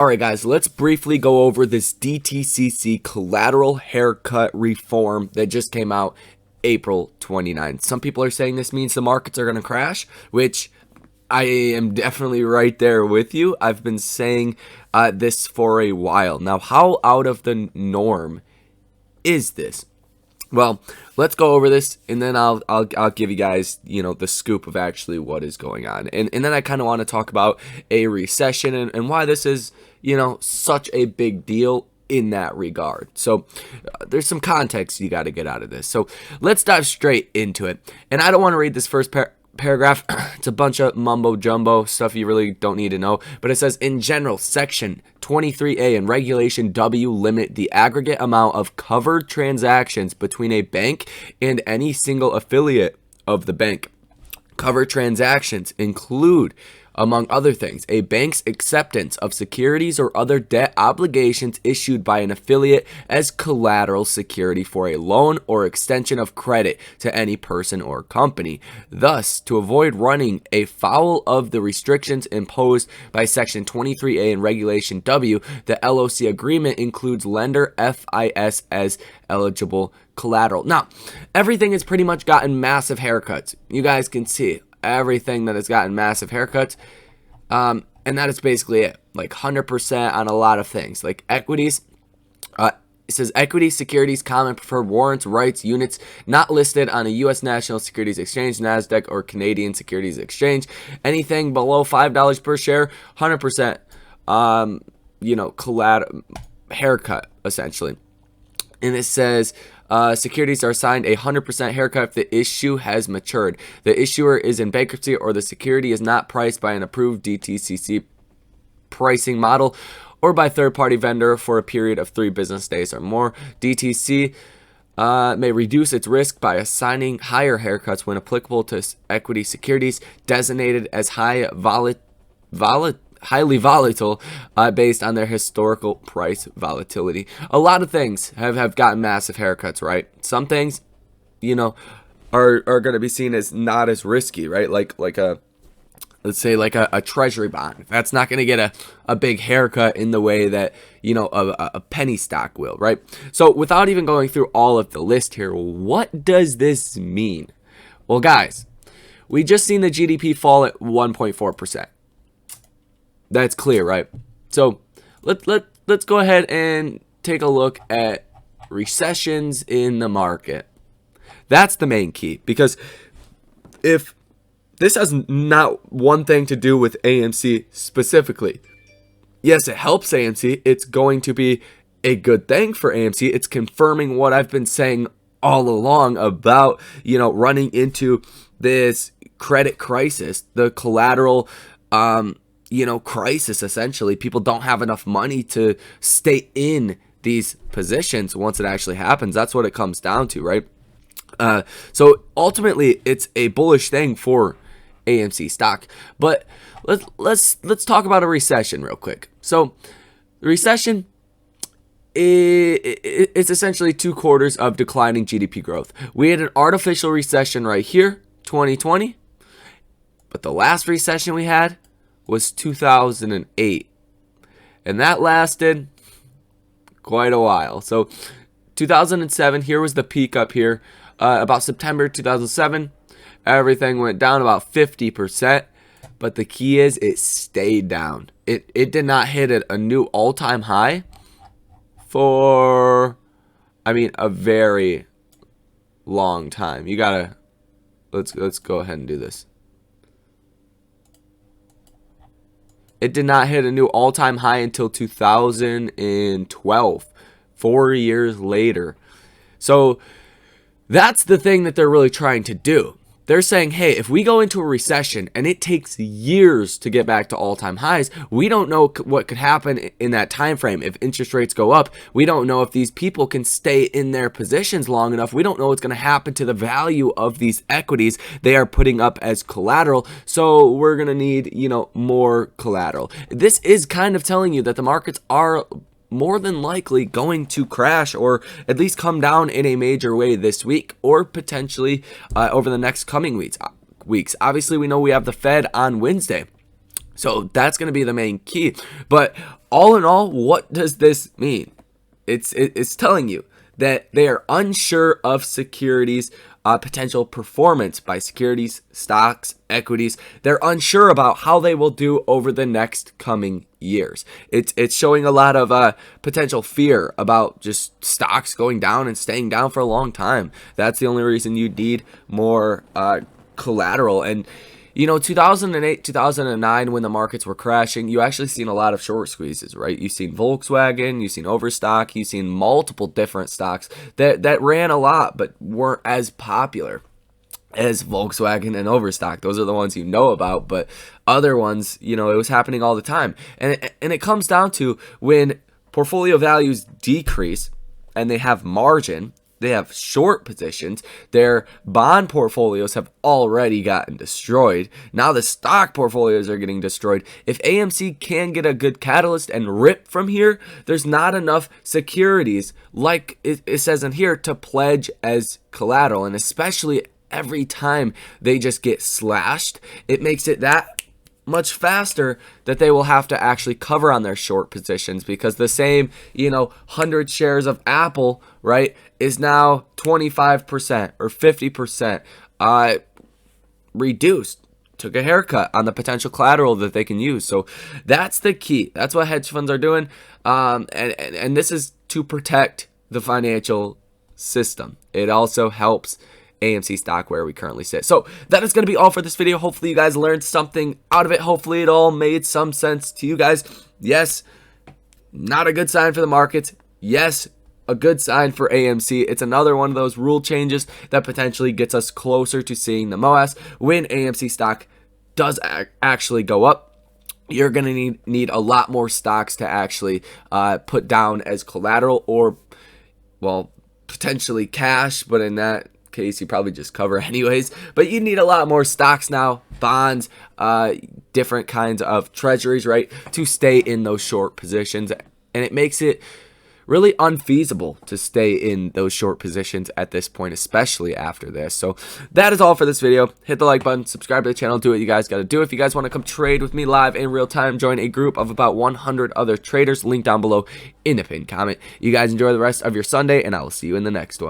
Alright guys, let's briefly go over this DTCC collateral haircut reform that just came out April 29th. Some people are saying this means the markets are going to crash, which I am definitely right there with you. I've been saying this for a while. Now, how out of the norm is this? Well, let's go over this, and then I'll give you guys, the scoop of actually what is going on. And then I kind of want to talk about a recession and why this is, such a big deal in that regard. So there's some context you got to get out of this. So let's dive straight into it. And I don't want to read this first paragraph. It's a bunch of mumbo jumbo stuff you really don't need to know, but it says, in general, section 23A and regulation W limit the aggregate amount of covered transactions between a bank and any single affiliate of the bank. Covered transactions include, among other things, a bank's acceptance of securities or other debt obligations issued by an affiliate as collateral security for a loan or extension of credit to any person or company. Thus, to avoid running afoul of the restrictions imposed by Section 23A and Regulation W, the LOC agreement includes lender FIS as eligible collateral. Now, everything has pretty much gotten massive haircuts. You guys can see everything that has gotten massive haircuts, and that is basically it. Like 100% on a lot of things, like equities. It says equity, securities, common, preferred, warrants, rights, units not listed on a U.S. National Securities Exchange, NASDAQ, or Canadian Securities Exchange. Anything below $5 per share, 100%, collateral haircut essentially. And it says securities are assigned a 100% haircut if the issue has matured, the issuer is in bankruptcy, or the security is not priced by an approved DTCC pricing model or by third-party vendor for a period of 3 business days or more. DTC may reduce its risk by assigning higher haircuts when applicable to equity securities designated as highly volatile based on their historical price volatility. A lot of things have gotten massive haircuts, right? Some things, are going to be seen as not as risky, right? Like a, let's say like a treasury bond. That's not going to get a big haircut in the way that, a penny stock will, right? So without even going through all of the list here, what does this mean? Well, guys, we just seen the GDP fall at 1.4%. That's clear, right? So let's go ahead and take a look at recessions in the market. That's the main key, because if this has not one thing to do with AMC specifically, yes, it helps AMC. It's going to be a good thing for AMC. It's confirming what I've been saying all along about, running into this credit crisis, the collateral, crisis. Essentially, people don't have enough money to stay in these positions once it actually happens. That's what it comes down to, right? So ultimately, it's a bullish thing for AMC stock. But let's talk about a recession real quick. So the recession it's essentially 2 quarters of declining GDP growth. We had an artificial recession right here, 2020, but the last recession we had was 2008, and that lasted quite a while. So 2007, here was the peak up here, about September 2007, everything went down about 50%, but the key is it stayed down. It did not hit a new all-time high for, a very long time. You gotta, let's go ahead and do this. It did not hit a new all-time high until 2012, 4 years later. So that's the thing that they're really trying to do. They're saying, hey, if we go into a recession and it takes years to get back to all-time highs, we don't know what could happen in that time frame. If interest rates go up, we don't know if these people can stay in their positions long enough. We don't know what's going to happen to the value of these equities they are putting up as collateral. So we're going to need, more collateral. This is kind of telling you that the markets are more than likely going to crash, or at least come down in a major way this week, or potentially over the next coming weeks. Obviously, we know we have the Fed on Wednesday, so that's going to be the main key. But all in all, what does this mean? It's telling you that they are unsure of securities potential performance by securities, stocks, equities. They're unsure about how they will do over the next coming years. It's showing a lot of potential fear about just stocks going down and staying down for a long time. That's the only reason you need more collateral. And 2008, 2009, when the markets were crashing, you actually seen a lot of short squeezes, right? You've seen Volkswagen, you've seen Overstock, you've seen multiple different stocks that ran a lot but weren't as popular as Volkswagen and Overstock. Those are the ones you know about, but other ones, it was happening all the time. And it comes down to when portfolio values decrease and they have margin, they have short positions, their bond portfolios have already gotten destroyed. Now the stock portfolios are getting destroyed. If AMC can get a good catalyst and rip from here, there's not enough securities, like it says in here, to pledge as collateral. And especially every time they just get slashed, it makes it that much faster that they will have to actually cover on their short positions, because the same 100 shares of Apple, right, is now 25% or 50% reduced. Took a haircut on the potential collateral that they can use. So that's the key. That's what hedge funds are doing, and this is to protect the financial system. It also helps AMC stock where we currently sit. So that is going to be all for this video. Hopefully you guys learned something out of it. Hopefully it all made some sense to you guys. Yes, not a good sign for the markets. Yes, a good sign for AMC. It's another one of those rule changes that potentially gets us closer to seeing the MOAS. When AMC stock does actually go up, you're going to need a lot more stocks to actually put down as collateral, or, well, potentially cash, but in that case you probably just cover anyways. But you need a lot more stocks now, bonds, different kinds of treasuries, right, to stay in those short positions. And it makes it really unfeasible to stay in those short positions at this point, especially after this. So that is all for this video. Hit the like button, subscribe to the channel, do what you guys got to do. If you guys want to come trade with me live in real time, join a group of about 100 other traders, link down below in the pinned comment. You guys enjoy the rest of your Sunday, and I will see you in the next one.